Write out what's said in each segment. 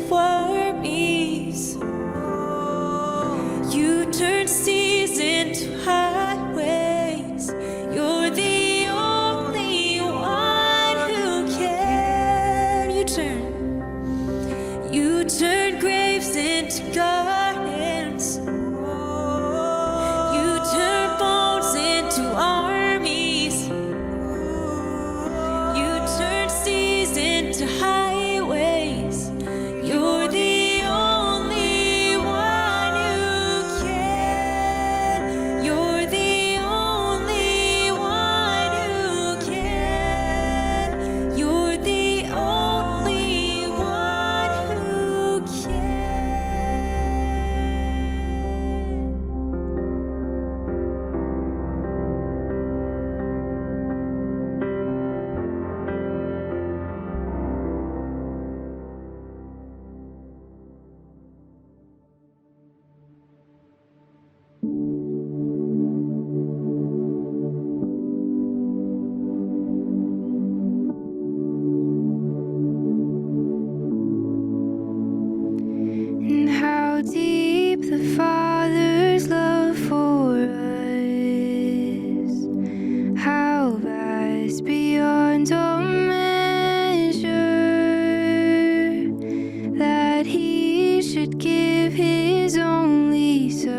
of armies. You turn seas into highways. You're the only one who can. You turn graves into gardens. You turn bones into armies. You turn seas into highways. You're the only one who can. You're the only one who can. You're the only one who can. And how deep the Father's love for us, how vast beyond all measure, that He should give His only Son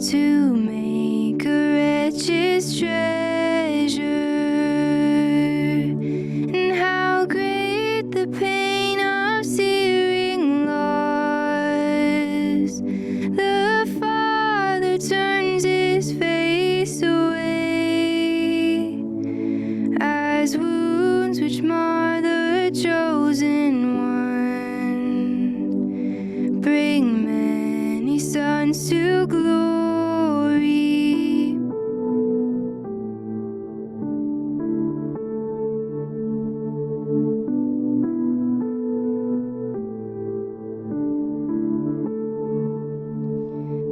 to make a wretch's treasure. And how great the pain of searing loss, the Father turns His face away, as wounds which mar the chosen one bring many sons to glory.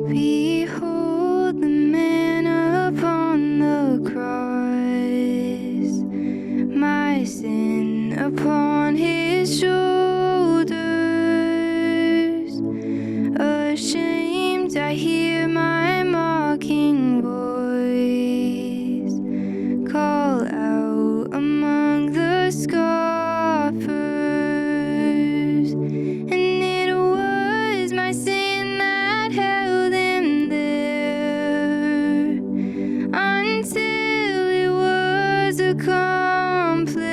Behold the man upon the cross, my sin upon His shoulders. Ashamed, I hear my mocking voice call out among the scoffers. And it was my sin that held Him there until it was accomplished.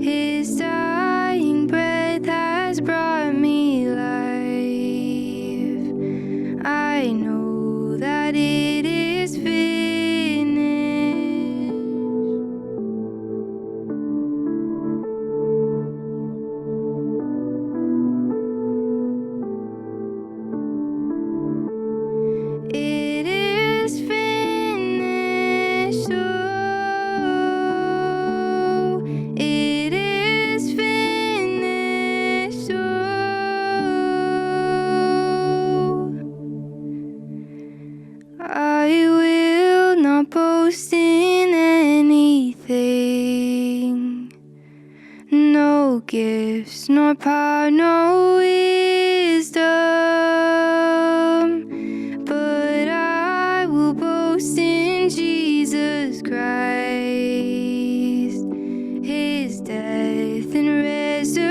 His dying breath has brought me life. I know that it is finished. It is finished. Oh, it is finished. Oh, I will not boast in anything, no gifts, nor power, no wisdom, but I will boast in Jesus Christ, His death and resurrection.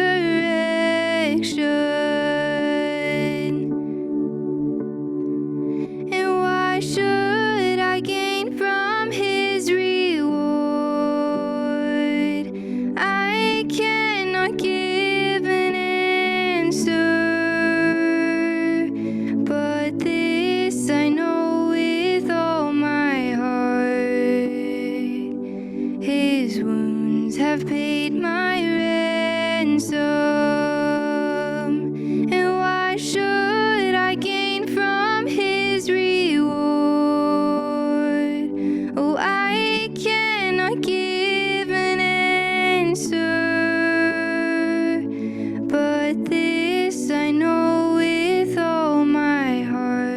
And why should I gain from His reward? I cannot give an answer, but this I know with all my heart: His wounds have paid my ransom. And why should I gain from His reward? Oh, I cannot give an answer, but this I know with all my heart: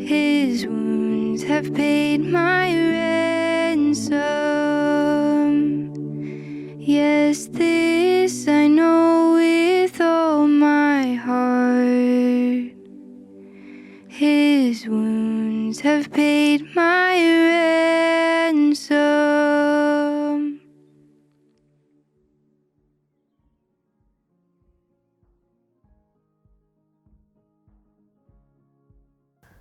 His wounds have paid my ransom. this I know with all my heart. His wounds have paid my ransom.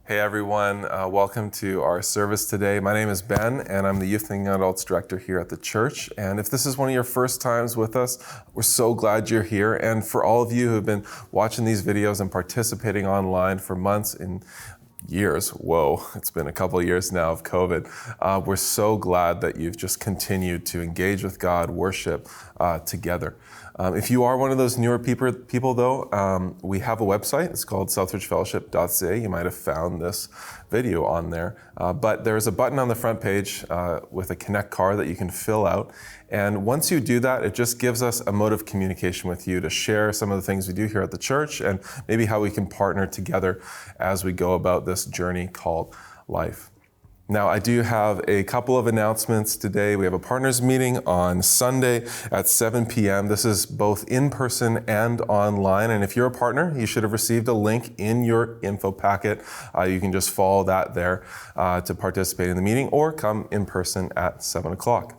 Hey everyone, welcome to our service today. My name is Ben and I'm the Youth and Young Adults Director here at the church. And if this is one of your first times with us, we're so glad you're here. And for all of you who have been watching these videos and participating online for months and years, whoa, it's been a couple of years now of COVID, we're so glad that you've just continued to engage with God, worship together. If you are one of those newer people though, we have a website. It's called southridgefellowship.ca. You might have found this video on there. But there's a button on the front page with a connect card that you can fill out. And once you do that, it just gives us a mode of communication with you to share some of the things we do here at the church and maybe how we can partner together as we go about this journey called life. Now, I do have a couple of announcements today. We have a partners meeting on Sunday at 7 p.m. This is both in person and online. And if you're a partner, you should have received a link in your info packet. You can just follow that there to participate in the meeting or come in person at 7 o'clock.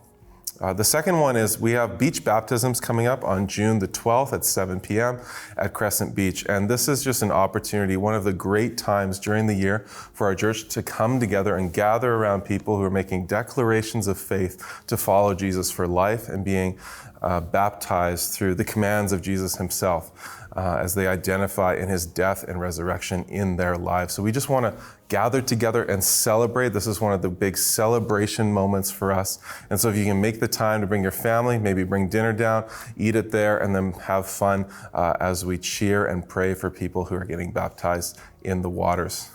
The second one is we have beach baptisms coming up on June the 12th at 7 p.m. at Crescent Beach. And this is just an opportunity, one of the great times during the year for our church to come together and gather around people who are making declarations of faith to follow Jesus for life and being baptized through the commands of Jesus himself as they identify in his death and resurrection in their lives. So we just want to gather together and celebrate. This is one of the big celebration moments for us. And so if you can make the time to bring your family, maybe bring dinner down, eat it there, and then have fun as we cheer and pray for people who are getting baptized in the waters.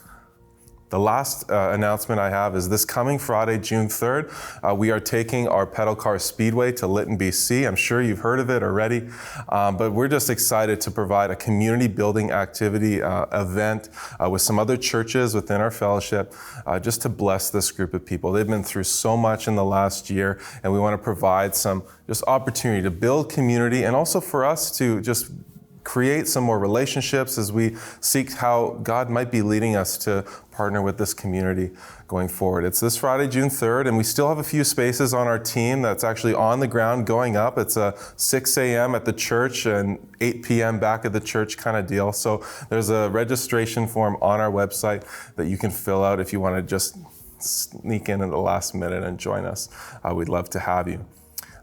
The last announcement I have is this coming Friday, June 3rd, we are taking our pedal car speedway to Lytton, BC. I'm sure you've heard of it already, but we're just excited to provide a community building activity event with some other churches within our fellowship, just to bless this group of people. They've been through so much in the last year, and we want to provide some just opportunity to build community and also for us to just create some more relationships as we seek how God might be leading us to partner with this community going forward. It's this Friday, June 3rd, and we still have a few spaces on our team that's actually on the ground going up. It's a 6 a.m. at the church and 8 p.m. back at the church kind of deal. So there's a registration form on our website that you can fill out if you want to just sneak in at the last minute and join us. We'd love to have you.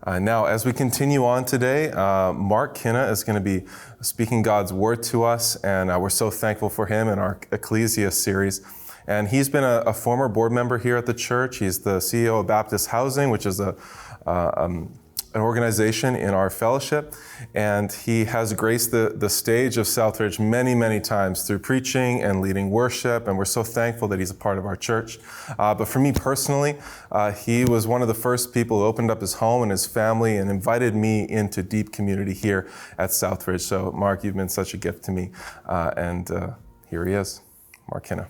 Now, as we continue on today, Mark Kinna is going to be speaking God's word to us, and we're so thankful for him in our Ecclesia series. And he's been a former board member here at the church. He's the CEO of Baptist Housing, which is an organization in our fellowship, and he has graced the stage of SouthRidge many, many times through preaching and leading worship, and we're so thankful that he's a part of our church. But for me personally, he was one of the first people who opened up his home and his family and invited me into deep community here at SouthRidge. So Mark, you've been such a gift to me, and here he is, Mark Kinna.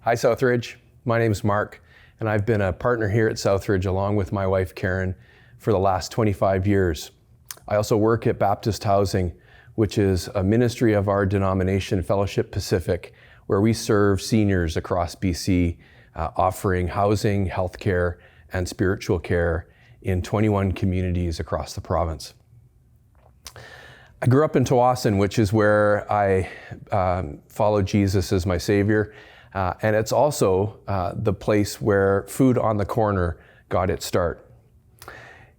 Hi SouthRidge, my name is Mark, and I've been a partner here at SouthRidge along with my wife Karen for the last 25 years. I also work at Baptist Housing, which is a ministry of our denomination, Fellowship Pacific, where we serve seniors across BC, offering housing, healthcare, and spiritual care in 21 communities across the province. I grew up in Tsawwassen, which is where I followed Jesus as my Savior. And it's also the place where Food on the Corner got its start.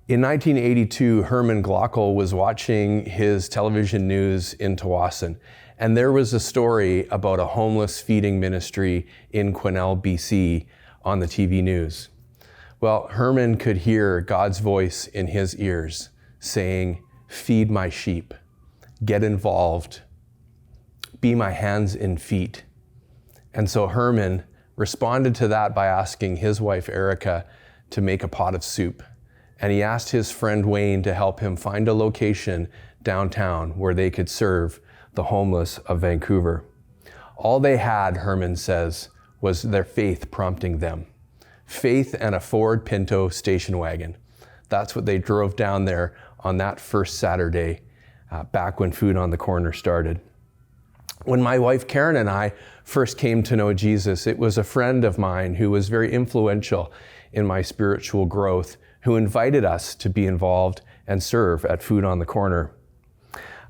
In 1982, Herman Glockel was watching his television news in Tsawwassen, and there was a story about a homeless feeding ministry in Quesnel, BC on the TV news. Well, Herman could hear God's voice in his ears saying, "Feed my sheep, get involved, be my hands and feet." And so Herman responded to that by asking his wife Erica to make a pot of soup. And he asked his friend Wayne to help him find a location downtown where they could serve the homeless of Vancouver. All they had, Herman says, was their faith prompting them. Faith and a Ford Pinto station wagon. That's what they drove down there on that first Saturday, back when Food on the Corner started. When my wife Karen and I first came to know Jesus, it was a friend of mine who was very influential in my spiritual growth, who invited us to be involved and serve at Food on the Corner.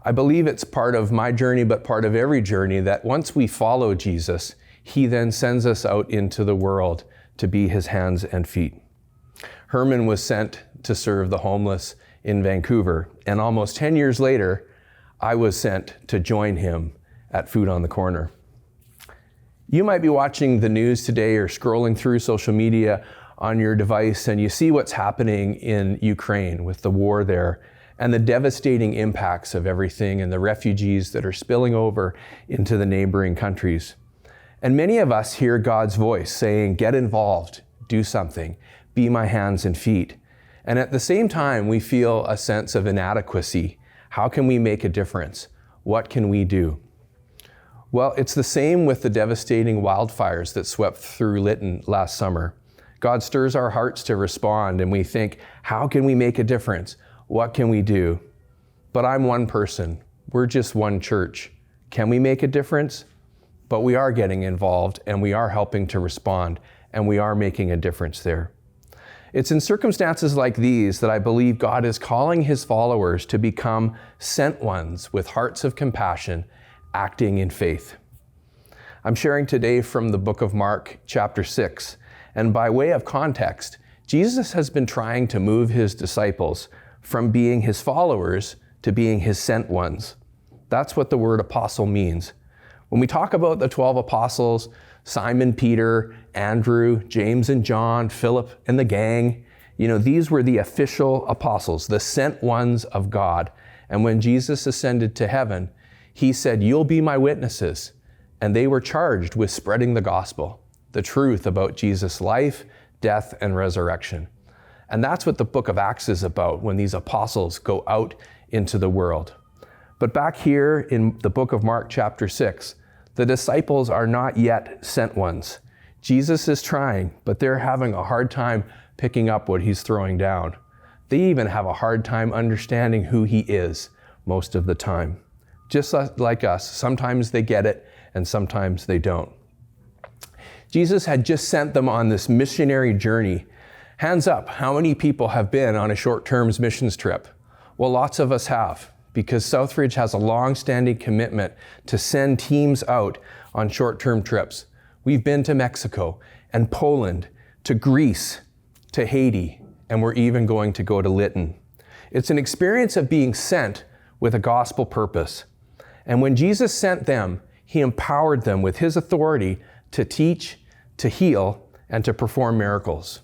I believe it's part of my journey, but part of every journey, that once we follow Jesus, he then sends us out into the world to be his hands and feet. Herman was sent to serve the homeless in Vancouver, and almost 10 years later, I was sent to join him at Food on the Corner. You might be watching the news today or scrolling through social media on your device, and you see what's happening in Ukraine with the war there and the devastating impacts of everything and the refugees that are spilling over into the neighboring countries. And many of us hear God's voice saying, get involved, do something, be my hands and feet. And at the same time, we feel a sense of inadequacy. How can we make a difference? What can we do? Well, it's the same with the devastating wildfires that swept through Lytton last summer. God stirs our hearts to respond, and we think, how can we make a difference? What can we do? But I'm one person. We're just one church. Can we make a difference? But we are getting involved, and we are helping to respond, and we are making a difference there. It's in circumstances like these that I believe God is calling his followers to become sent ones with hearts of compassion, acting in faith. I'm sharing today from the book of Mark, chapter 6, and by way of context, Jesus has been trying to move his disciples from being his followers to being his sent ones. That's what the word apostle means. When we talk about the 12 apostles, Simon, Peter, Andrew, James and John, Philip and the gang, these were the official apostles, the sent ones of God. And when Jesus ascended to heaven, he said, you'll be my witnesses. And they were charged with spreading the gospel, the truth about Jesus' life, death, and resurrection. And that's what the book of Acts is about, when these apostles go out into the world. But back here in the book of Mark chapter 6, the disciples are not yet sent ones. Jesus is trying, but they're having a hard time picking up what he's throwing down. They even have a hard time understanding who he is most of the time. Just like us, sometimes they get it and sometimes they don't. Jesus had just sent them on this missionary journey. Hands up, how many people have been on a short-term missions trip? Well, lots of us have, because SouthRidge has a long-standing commitment to send teams out on short-term trips. We've been to Mexico and Poland, to Greece, to Haiti, and we're even going to go to Lytton. It's an experience of being sent with a gospel purpose. And when Jesus sent them, he empowered them with his authority to teach, to heal, and to perform miracles.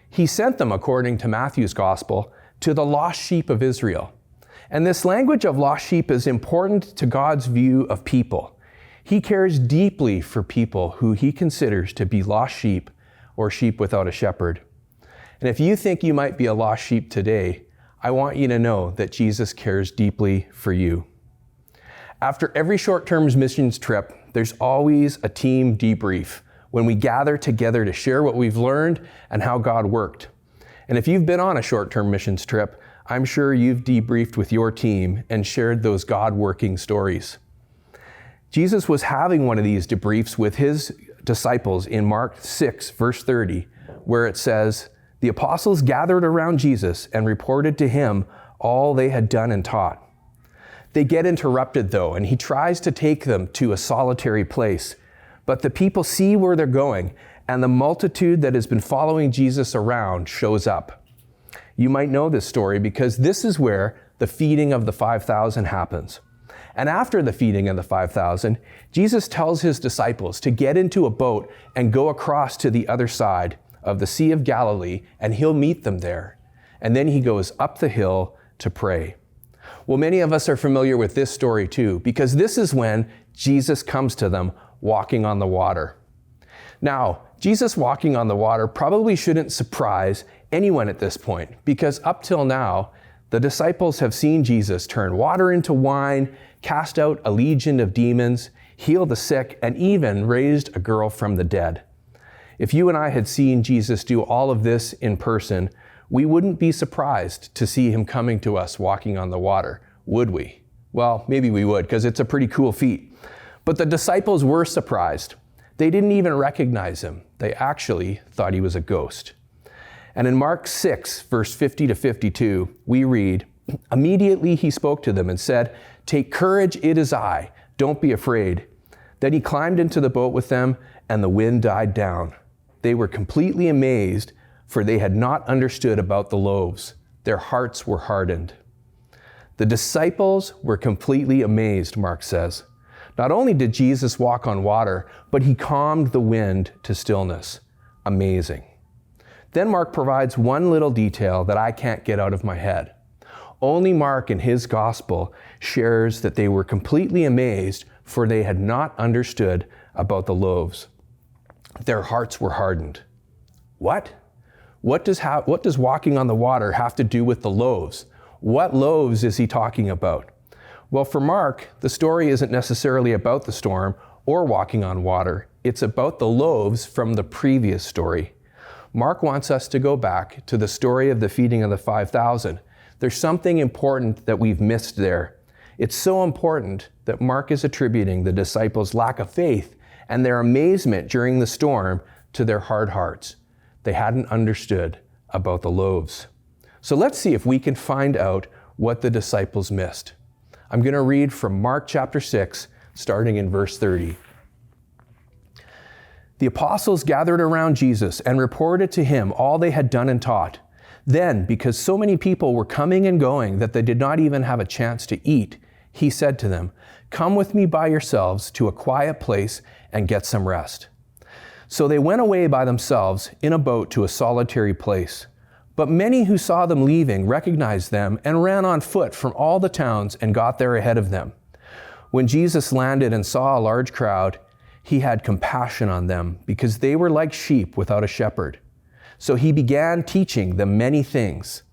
He sent them, according to Matthew's gospel, to the lost sheep of Israel. And this language of lost sheep is important to God's view of people. He cares deeply for people who he considers to be lost sheep or sheep without a shepherd. And if you think you might be a lost sheep today, I want you to know that Jesus cares deeply for you. After every short-term missions trip, there's always a team debrief when we gather together to share what we've learned and how God worked. And if you've been on a short-term missions trip, I'm sure you've debriefed with your team and shared those God-working stories. Jesus was having one of these debriefs with his disciples in Mark 6, verse 30, where it says, the apostles gathered around Jesus and reported to him all they had done and taught. They get interrupted though, and he tries to take them to a solitary place. But the people see where they're going, and the multitude that has been following Jesus around shows up. You might know this story because this is where the feeding of the 5,000 happens. And after the feeding of the 5,000, Jesus tells his disciples to get into a boat and go across to the other side of the Sea of Galilee, and he'll meet them there. And then he goes up the hill to pray. Well, many of us are familiar with this story too, because this is when Jesus comes to them walking on the water. Now, Jesus walking on the water probably shouldn't surprise anyone at this point, because up till now, the disciples have seen Jesus turn water into wine, cast out a legion of demons, healed the sick, and even raised a girl from the dead. If you and I had seen Jesus do all of this in person, we wouldn't be surprised to see him coming to us walking on the water, would we? Well, maybe we would, because it's a pretty cool feat. But the disciples were surprised. They didn't even recognize him. They actually thought he was a ghost. And in Mark 6, verse 50 to 52, we read, "Immediately he spoke to them and said, 'Take courage, it is I. Don't be afraid.' Then he climbed into the boat with them, and the wind died down. They were completely amazed, for they had not understood about the loaves. Their hearts were hardened." The disciples were completely amazed, Mark says. Not only did Jesus walk on water, but he calmed the wind to stillness. Amazing. Then Mark provides one little detail that I can't get out of my head. Only Mark in his gospel shares that they were completely amazed, for they had not understood about the loaves. Their hearts were hardened. What? What does walking on the water have to do with the loaves? What loaves is he talking about? Well, for Mark, the story isn't necessarily about the storm or walking on water. It's about the loaves from the previous story. Mark wants us to go back to the story of the feeding of the 5,000. There's something important that we've missed there. It's so important that Mark is attributing the disciples' lack of faith and their amazement during the storm to their hard hearts. They hadn't understood about the loaves. So let's see if we can find out what the disciples missed. I'm going to read from Mark chapter 6, starting in verse 30. The apostles gathered around Jesus and reported to him all they had done and taught. Then, because so many people were coming and going that they did not even have a chance to eat, he said to them, "Come with me by yourselves to a quiet place and get some rest." So they went away by themselves in a boat to a solitary place. But many who saw them leaving recognized them and ran on foot from all the towns and got there ahead of them. When Jesus landed and saw a large crowd, he had compassion on them because they were like sheep without a shepherd. So he began teaching them many things.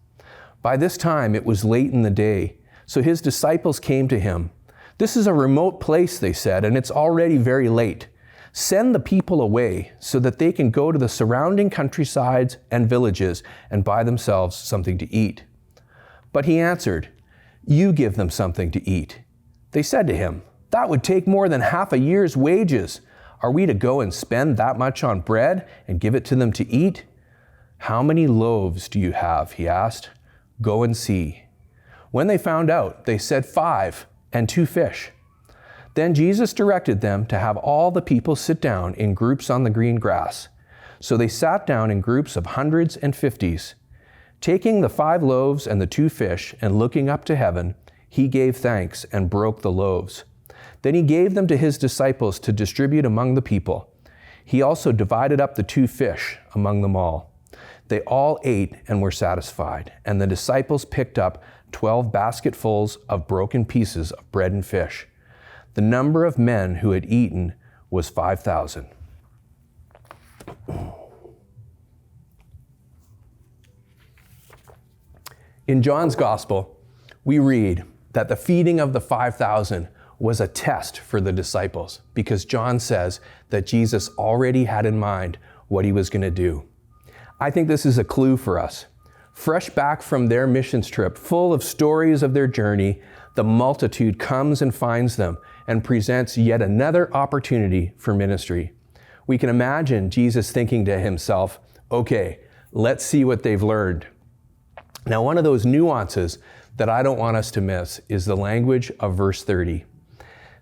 By this time it was late in the day, so his disciples came to him. "This is a remote place," they said, "and it's already very late. Send the people away so that they can go to the surrounding countrysides and villages and buy themselves something to eat." But he answered, "You give them something to eat." They said to him, "That would take more than half a year's wages. Are we to go and spend that much on bread and give it to them to eat?" "How many loaves do you have?" he asked. "Go and see." When they found out, they said 5 and 2 fish. Then Jesus directed them to have all the people sit down in groups on the green grass. So they sat down in groups of hundreds and 50s. Taking the 5 loaves and the 2 fish and looking up to heaven, he gave thanks and broke the loaves. Then he gave them to his disciples to distribute among the people. He also divided up the 2 fish among them all. They all ate and were satisfied, and the disciples picked up 12 basketfuls of broken pieces of bread and fish. The number of men who had eaten was 5,000. In John's Gospel, we read that the feeding of the 5,000 was a test for the disciples because John says that Jesus already had in mind what he was going to do. I think this is a clue for us. Fresh back from their missions trip, full of stories of their journey, the multitude comes and finds them and presents yet another opportunity for ministry. We can imagine Jesus thinking to himself, "Okay, let's see what they've learned." Now, one of those nuances that I don't want us to miss is the language of verse 30.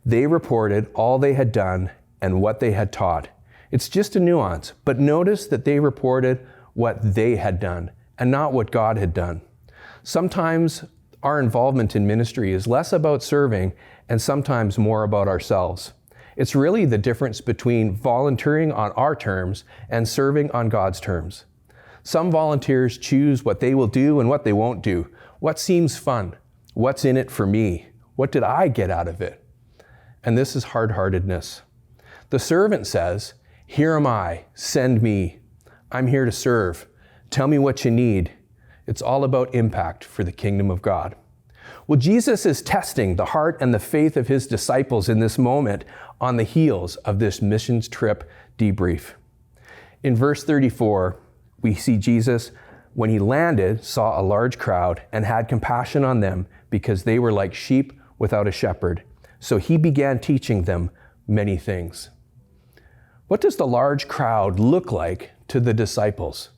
They reported all they had done and what they had taught. It's just a nuance, but notice that they reported what they had done and not what God had done. Sometimes our involvement in ministry is less about serving and sometimes more about ourselves. It's really the difference between volunteering on our terms and serving on God's terms. Some volunteers choose what they will do and what they won't do. What seems fun? What's in it for me? What did I get out of it? And this is hard-heartedness. The servant says, "Here am I, send me. I'm here to serve. Tell me what you need." It's all about impact for the kingdom of God. Well, Jesus is testing the heart and the faith of his disciples in this moment. on the heels of this missions trip debrief. In verse 34, we see Jesus, when he landed, saw a large crowd and had compassion on them because they were like sheep without a shepherd. So he began teaching them many things. What does the large crowd look like to the disciples?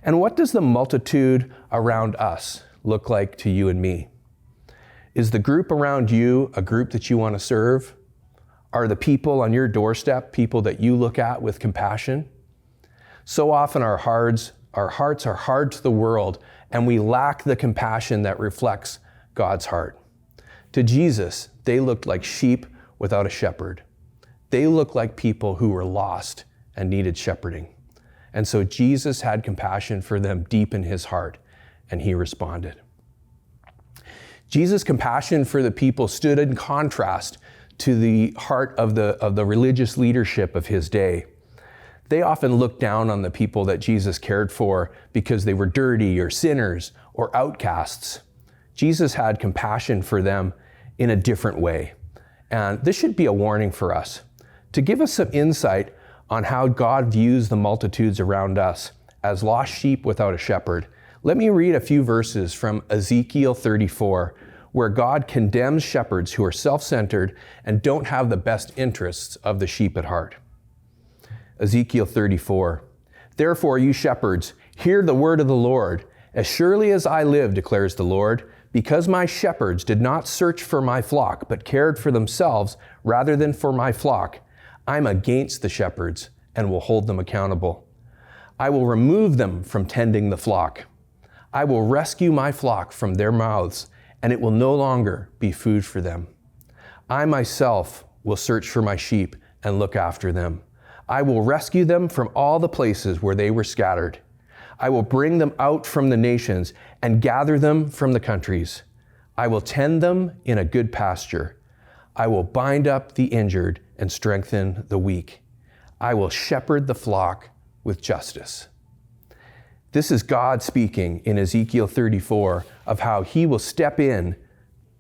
And what does the multitude around us look like to you and me? Is the group around you a group that you want to serve? Are the people on your doorstep people that you look at with compassion? So often our hearts are hard to the world, and we lack the compassion that reflects God's heart. To Jesus, they looked like sheep without a shepherd. They looked like people who were lost and needed shepherding. And so Jesus had compassion for them deep in his heart, and he responded. Jesus' compassion for the people stood in contrast to the heart of the religious leadership of his day. They often looked down on the people that Jesus cared for because they were dirty or sinners or outcasts. Jesus had compassion for them in a different way. And this should be a warning for us, to give us some insight on how God views the multitudes around us as lost sheep without a shepherd. Let me read a few verses from Ezekiel 34, where God condemns shepherds who are self-centered and don't have the best interests of the sheep at heart. Ezekiel 34, "Therefore, you shepherds, hear the word of the Lord. As surely as I live, declares the Lord, because my shepherds did not search for my flock, but cared for themselves rather than for my flock, I'm against the shepherds and will hold them accountable. I will remove them from tending the flock. I will rescue my flock from their mouths, and it will no longer be food for them. I myself will search for my sheep and look after them. I will rescue them from all the places where they were scattered. I will bring them out from the nations and gather them from the countries. I will tend them in a good pasture. I will bind up the injured and strengthen the weak. I will shepherd the flock with justice." This is God speaking in Ezekiel 34 of how he will step in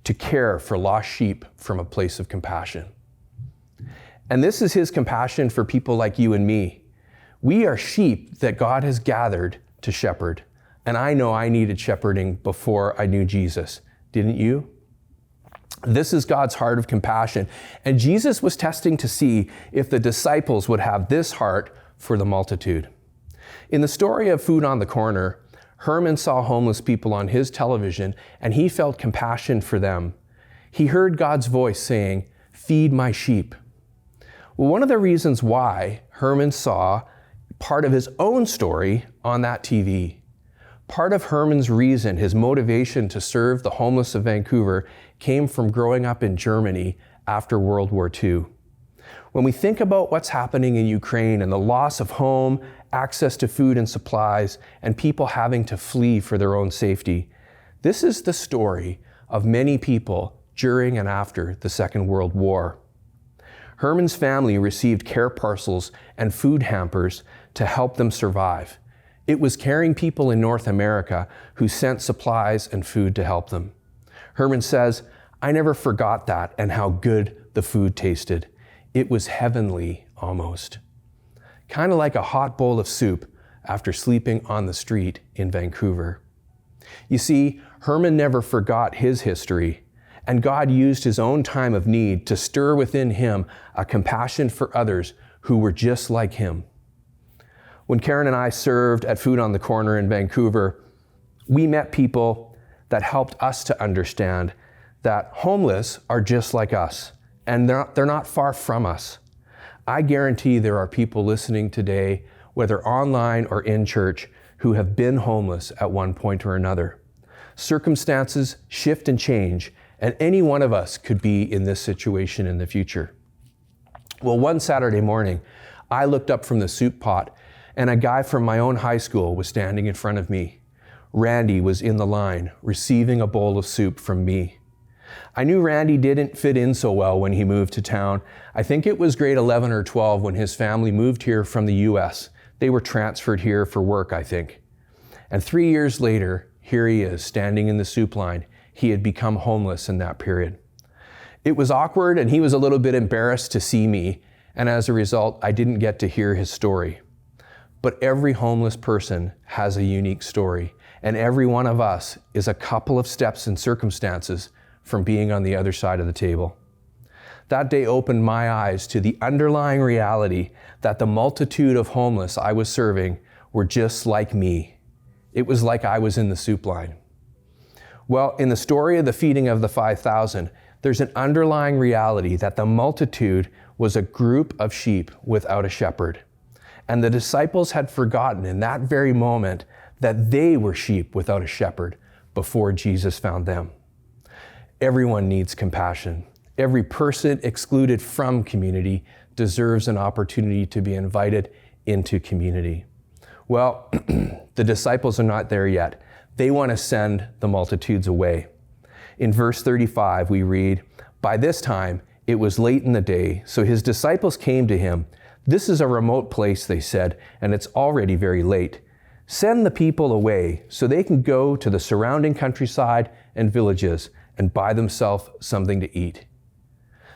to care for lost sheep from a place of compassion. And this is his compassion for people like you and me. We are sheep that God has gathered to shepherd. And I know I needed shepherding before I knew Jesus. Didn't you? This is God's heart of compassion. And Jesus was testing to see if the disciples would have this heart for the multitude. In the story of Food on the Corner, Herman saw homeless people on his television and he felt compassion for them. He heard God's voice saying, "Feed my sheep." Well, one of the reasons why Herman saw part of his own story on that TV, part of Herman's reason, his motivation to serve the homeless of Vancouver, came from growing up in Germany after World War II. When we think about what's happening in Ukraine and the loss of home, access to food and supplies, and people having to flee for their own safety, this is the story of many people during and after the Second World War. Herman's family received care parcels and food hampers to help them survive. It was caring people in North America who sent supplies and food to help them. Herman says, "I never forgot that and how good the food tasted. It was heavenly almost. Kind of like a hot bowl of soup after sleeping on the street in Vancouver." You see, Herman never forgot his history, and God used his own time of need to stir within him a compassion for others who were just like him. When Karen and I served at Food on the Corner in Vancouver, we met people that helped us to understand that homeless are just like us, and they're not far from us. I guarantee there are people listening today, whether online or in church, who have been homeless at one point or another. Circumstances shift and change, and any one of us could be in this situation in the future. Well, one Saturday morning, I looked up from the soup pot, and a guy from my own high school was standing in front of me. Randy was in the line, receiving a bowl of soup from me. I knew Randy didn't fit in so well when he moved to town. I think it was grade 11 or 12 when his family moved here from the US. They were transferred here for work, I think. And 3 years later, here he is, standing in the soup line. He had become homeless in that period. It was awkward, and he was a little bit embarrassed to see me, and as a result, I didn't get to hear his story. But every homeless person has a unique story, and every one of us is a couple of steps and circumstances from being on the other side of the table. That day opened my eyes to the underlying reality that the multitude of homeless I was serving were just like me. It was like I was in the soup line. Well, in the story of the feeding of the 5,000, there's an underlying reality that the multitude was a group of sheep without a shepherd. And the disciples had forgotten in that very moment that they were sheep without a shepherd before Jesus found them. Everyone needs compassion. Every person excluded from community deserves an opportunity to be invited into community. Well, the disciples are not there yet. They want to send the multitudes away. In verse 35, we read, "By this time, it was late in the day, so his disciples came to him. 'This is a remote place,' they said, 'and it's already very late. Send the people away so they can go to the surrounding countryside and villages and buy themselves something to eat.'"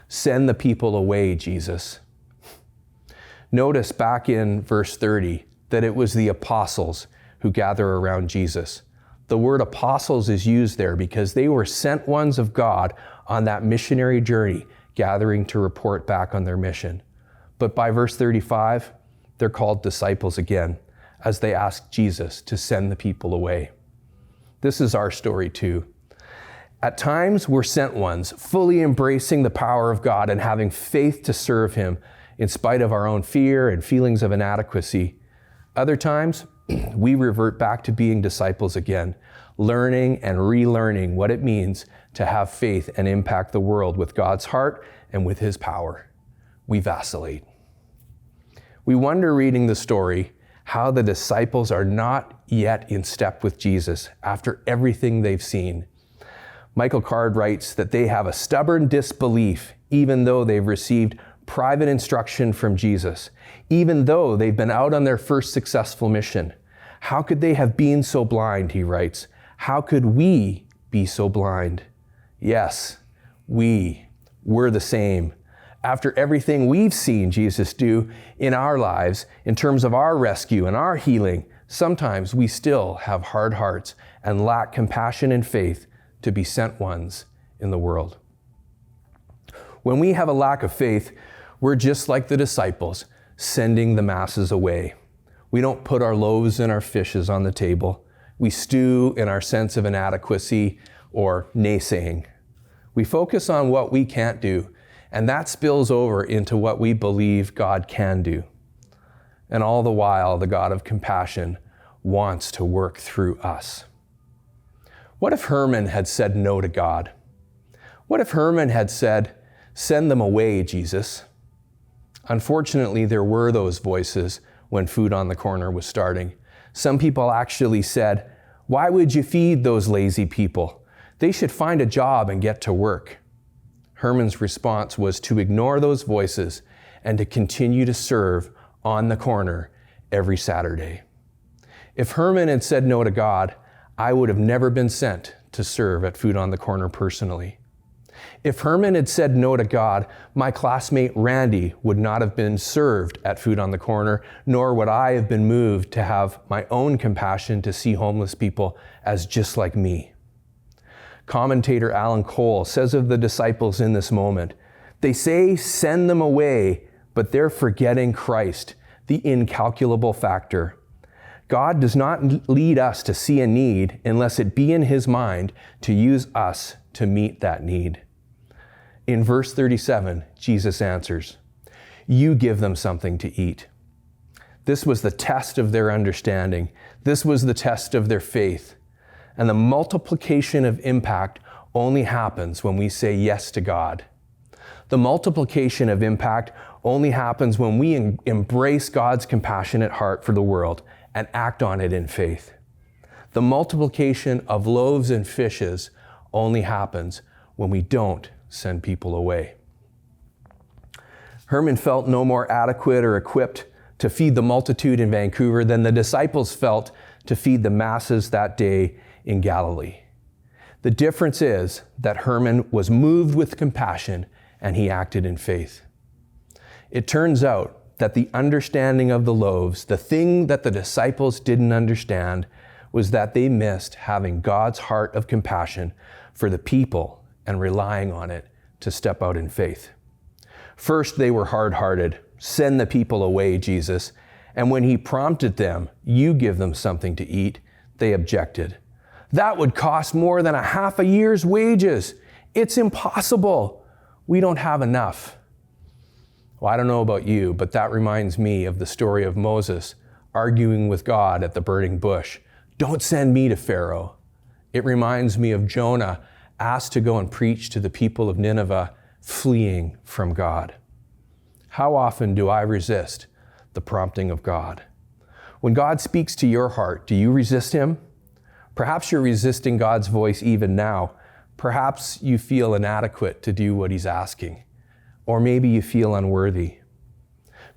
Send the people away, Jesus. Notice back in verse 30 that it was the apostles who gather around Jesus. The word apostles is used there because they were sent ones of God on that missionary journey, gathering to report back on their mission. But by verse 35, they're called disciples again, as they ask Jesus to send the people away. This is our story too. At times, we're sent ones, fully embracing the power of God and having faith to serve Him in spite of our own fear and feelings of inadequacy. Other times, we revert back to being disciples again, learning and relearning what it means to have faith and impact the world with God's heart and with His power. We vacillate. We wonder, reading the story, how the disciples are not yet in step with Jesus after everything they've seen. Michael Card writes that they have a stubborn disbelief even though they've received private instruction from Jesus, even though they've been out on their first successful mission. How could they have been so blind, he writes. How could we be so blind? Yes, we're the same. After everything we've seen Jesus do in our lives, in terms of our rescue and our healing, sometimes we still have hard hearts and lack compassion and faith to be sent ones in the world. When we have a lack of faith, we're just like the disciples, sending the masses away. We don't put our loaves and our fishes on the table. We stew in our sense of inadequacy or naysaying. We focus on what we can't do, and that spills over into what we believe God can do. And all the while, the God of compassion wants to work through us. What if Herman had said no to God? What if Herman had said, "Send them away, Jesus"? Unfortunately, there were those voices when Food on the Corner was starting. Some people actually said, "Why would you feed those lazy people? They should find a job and get to work." Herman's response was to ignore those voices and to continue to serve on the corner every Saturday. If Herman had said no to God, I would have never been sent to serve at Food on the Corner personally. If Herman had said no to God, my classmate Randy would not have been served at Food on the Corner, nor would I have been moved to have my own compassion to see homeless people as just like me. Commentator Alan Cole says of the disciples in this moment, they say send them away, but they're forgetting Christ, the incalculable factor. God does not lead us to see a need unless it be in His mind to use us to meet that need. In verse 37, Jesus answers, "You give them something to eat." This was the test of their understanding. This was the test of their faith. And the multiplication of impact only happens when we say yes to God. The multiplication of impact only happens when we embrace God's compassionate heart for the world and act on it in faith. The multiplication of loaves and fishes only happens when we don't send people away. Herman felt no more adequate or equipped to feed the multitude in Vancouver than the disciples felt to feed the masses that day in Galilee. The difference is that Herman was moved with compassion and he acted in faith. It turns out that the understanding of the loaves, the thing that the disciples didn't understand, was that they missed having God's heart of compassion for the people and relying on it to step out in faith. First, they were hard-hearted. Send the people away, Jesus. And when he prompted them, you give them something to eat, they objected. That would cost more than a half a year's wages. It's impossible. We don't have enough. Well, I don't know about you, but that reminds me of the story of Moses arguing with God at the burning bush. Don't send me to Pharaoh. It reminds me of Jonah asked to go and preach to the people of Nineveh, fleeing from God. How often do I resist the prompting of God? When God speaks to your heart, do you resist him? Perhaps you're resisting God's voice even now. Perhaps you feel inadequate to do what he's asking. Or maybe you feel unworthy.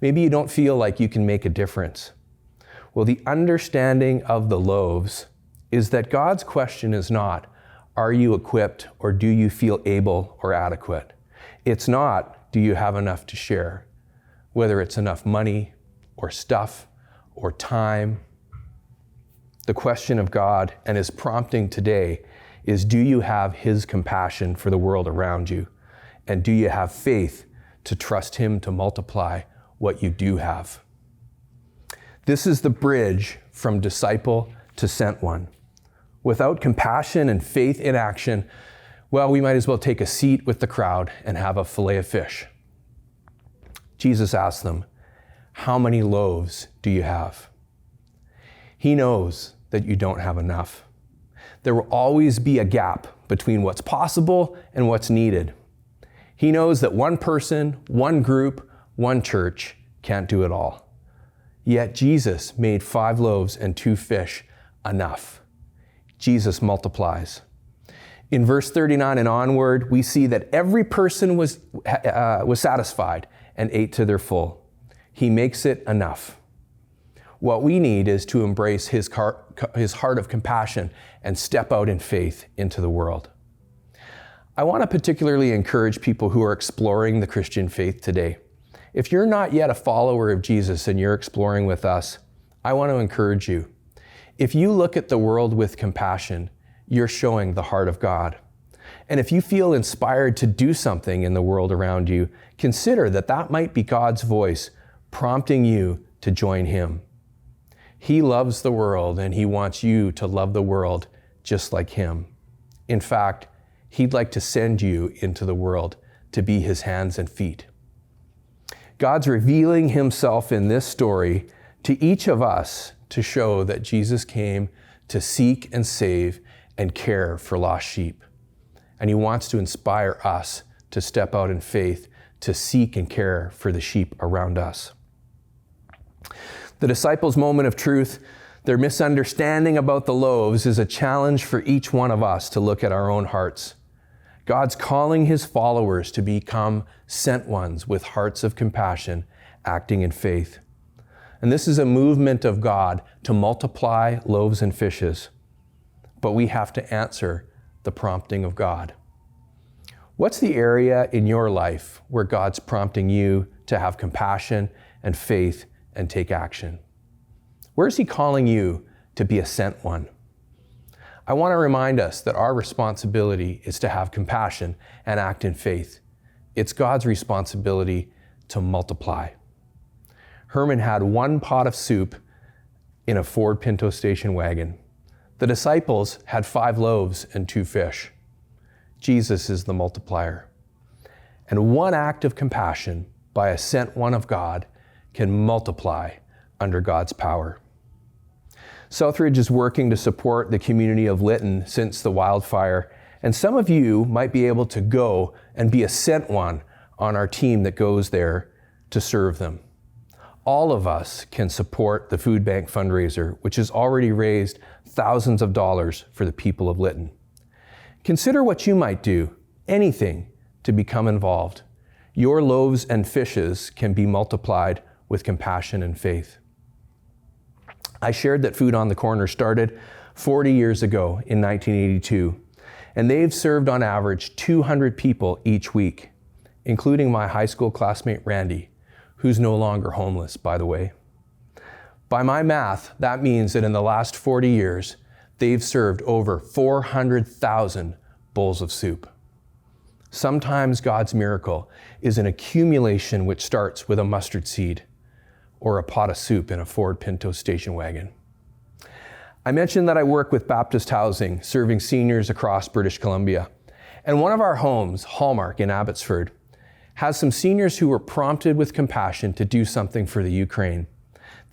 Maybe you don't feel like you can make a difference. Well, the understanding of the loaves is that God's question is not, are you equipped or do you feel able or adequate? It's not, do you have enough to share? Whether it's enough money or stuff or time. The question of God and his prompting today is, do you have his compassion for the world around you? And do you have faith to trust him to multiply what you do have? This is the bridge from disciple to sent one. Without compassion and faith in action, well, we might as well take a seat with the crowd and have a fillet of fish. Jesus asked them, how many loaves do you have? He knows that you don't have enough. There will always be a gap between what's possible and what's needed. He knows that one person, one group, one church can't do it all. Yet Jesus made 5 loaves and 2 fish enough. Jesus multiplies. In verse 39 and onward, we see that every person was satisfied and ate to their full. He makes it enough. What we need is to embrace his heart of compassion and step out in faith into the world. I want to particularly encourage people who are exploring the Christian faith today. If you're not yet a follower of Jesus and you're exploring with us, I want to encourage you. If you look at the world with compassion, you're showing the heart of God. And if you feel inspired to do something in the world around you, consider that that might be God's voice prompting you to join him. He loves the world and he wants you to love the world just like him. In fact, he'd like to send you into the world to be his hands and feet. God's revealing himself in this story to each of us to show that Jesus came to seek and save and care for lost sheep. And he wants to inspire us to step out in faith to seek and care for the sheep around us. The disciples' moment of truth, their misunderstanding about the loaves, is a challenge for each one of us to look at our own hearts. God's calling his followers to become sent ones with hearts of compassion, acting in faith. And this is a movement of God to multiply loaves and fishes. But we have to answer the prompting of God. What's the area in your life where God's prompting you to have compassion and faith and take action? Where is he calling you to be a sent one? I want to remind us that our responsibility is to have compassion and act in faith. It's God's responsibility to multiply. Herman had 1 pot of soup in a Ford Pinto station wagon. The disciples had 5 loaves and 2 fish. Jesus is the multiplier. And one act of compassion by a sent one of God can multiply under God's power. SouthRidge is working to support the community of Lytton since the wildfire, and some of you might be able to go and be a sent one on our team that goes there to serve them. All of us can support the food bank fundraiser, which has already raised thousands of dollars for the people of Lytton. Consider what you might do, anything, to become involved. Your loaves and fishes can be multiplied with compassion and faith. I shared that Food on the Corner started 40 years ago in 1982. and they've served on average 200 people each week, including my high school classmate Randy, who's no longer homeless, by the way. By my math, that means that in the last 40 years, they've served over 400,000 bowls of soup. Sometimes God's miracle is an accumulation which starts with a mustard seed or a pot of soup in a Ford Pinto station wagon. I mentioned that I work with Baptist Housing, serving seniors across British Columbia. And one of our homes, Hallmark in Abbotsford, has some seniors who were prompted with compassion to do something for the Ukraine.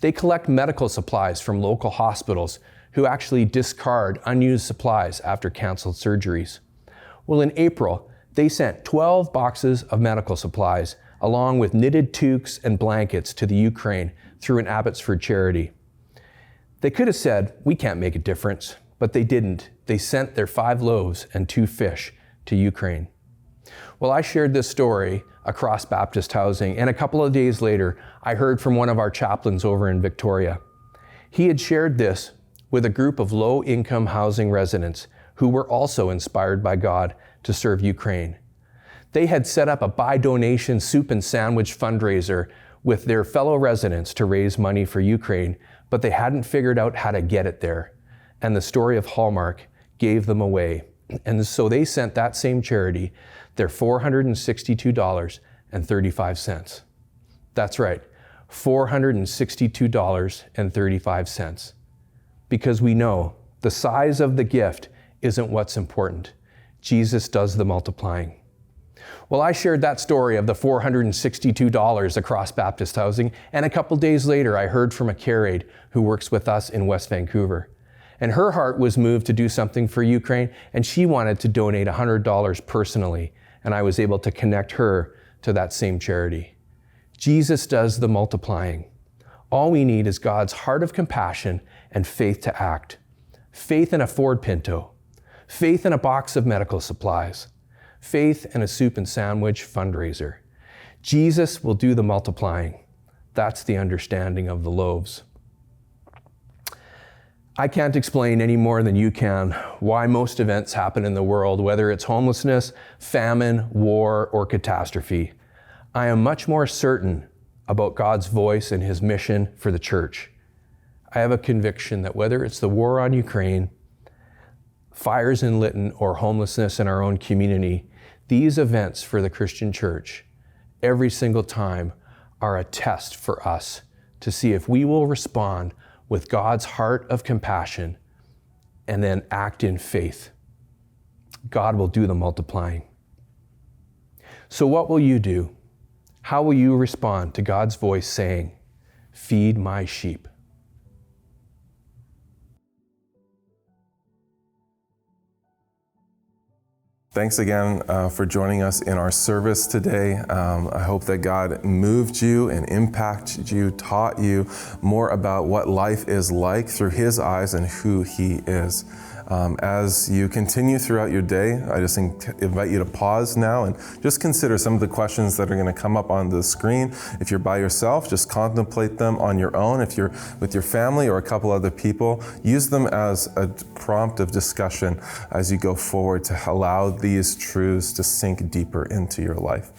They collect medical supplies from local hospitals who actually discard unused supplies after canceled surgeries. Well, in April, they sent 12 boxes of medical supplies along with knitted toques and blankets to the Ukraine through an Abbotsford charity. They could have said, we can't make a difference, but they didn't. They sent their 5 loaves and 2 fish to Ukraine. Well, I shared this story across Baptist Housing, and a couple of days later, I heard from one of our chaplains over in Victoria. He had shared this with a group of low-income housing residents who were also inspired by God to serve Ukraine. They had set up a by-donation soup and sandwich fundraiser with their fellow residents to raise money for Ukraine, but they hadn't figured out how to get it there. And the story of Hallmark gave them away. And so they sent that same charity their $462.35. That's right, $462.35. Because we know the size of the gift isn't what's important. Jesus does the multiplying. Well, I shared that story of the $462 across Baptist Housing, and a couple days later, I heard from a care aide who works with us in West Vancouver. And her heart was moved to do something for Ukraine, and she wanted to donate $100 personally, and I was able to connect her to that same charity. Jesus does the multiplying. All we need is God's heart of compassion and faith to act. Faith in a Ford Pinto, faith in a box of medical supplies, faith in a soup and sandwich fundraiser. Jesus will do the multiplying. That's the understanding of the loaves. I can't explain any more than you can why most events happen in the world, whether it's homelessness, famine, war, or catastrophe. I am much more certain about God's voice and his mission for the church. I have a conviction that whether it's the war on Ukraine, fires in Lytton, or homelessness in our own community, these events for the Christian church, every single time, are a test for us to see if we will respond with God's heart of compassion and then act in faith. God will do the multiplying. So what will you do? How will you respond to God's voice saying, "Feed my sheep"? Thanks again for joining us in our service today. I hope that God moved you and impacted you, taught you more about what life is like through his eyes and who he is. As you continue throughout your day, I just invite you to pause now and just consider some of the questions that are going to come up on the screen. If you're by yourself, just contemplate them on your own. If you're with your family or a couple other people, use them as a prompt of discussion as you go forward to allow these truths to sink deeper into your life.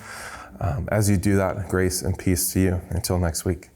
As you do that, grace and peace to you. Until next week.